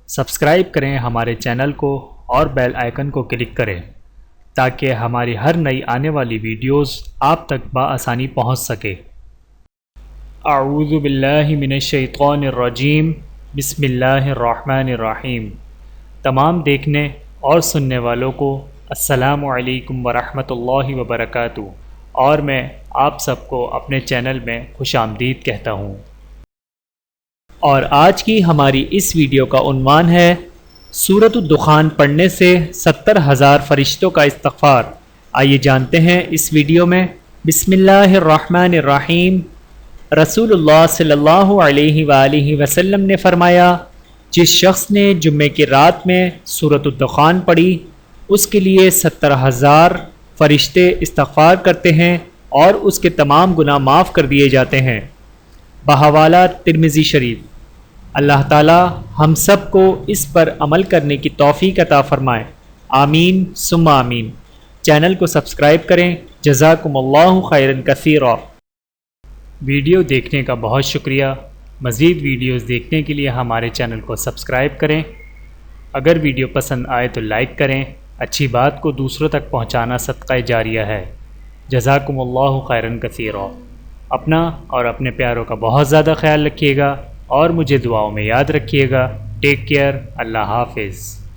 Subscribe کریں ہمارے channel کو اور بیل آئیکن کو کلک کریں تاکہ ہماری ہر نئی آنے والی ویڈیوز آپ تک بآسانی پہنچ سکے۔ اعوذ باللہ من الشیطان الرجیم، بسم اللہ الرحمن الرحیم۔ تمام دیکھنے اور سننے والوں کو السلام علیکم ورحمۃ اللہ وبرکاتہ، اور میں آپ سب کو اپنے چینل میں خوش آمدید کہتا ہوں۔ اور آج کی ہماری اس ویڈیو کا عنوان ہے سورۃ الدخان پڑھنے سے 70,000 فرشتوں کا استغفار۔ آئیے جانتے ہیں اس ویڈیو میں۔ بسم اللہ الرحمن الرحیم۔ رسول اللہ صلی اللہ علیہ وآلہ وسلم نے فرمایا، جس شخص نے جمعے کی رات میں سورۃ الدخان پڑھی اس کے لیے 70,000 فرشتے استغفار کرتے ہیں اور اس کے تمام گناہ معاف کر دیے جاتے ہیں۔ بحوالہ ترمذی شریف۔ اللہ تعالی ہم سب کو اس پر عمل کرنے کی توفیق عطا فرمائے، آمین ثم آمین۔ چینل کو سبسکرائب کریں۔ جزاکم اللہ خیرا کثیرا۔ ویڈیو دیکھنے کا بہت شکریہ۔ مزید ویڈیوز دیکھنے کے لیے ہمارے چینل کو سبسکرائب کریں۔ اگر ویڈیو پسند آئے تو لائک کریں۔ اچھی بات کو دوسروں تک پہنچانا صدقہ جاریہ ہے۔ جزاکم اللہ خیرا کثیرا۔ اپنا اور اپنے پیاروں کا بہت زیادہ خیال رکھیے گا اور مجھے دعاؤں میں یاد رکھیے گا۔ Take care. اللہ حافظ۔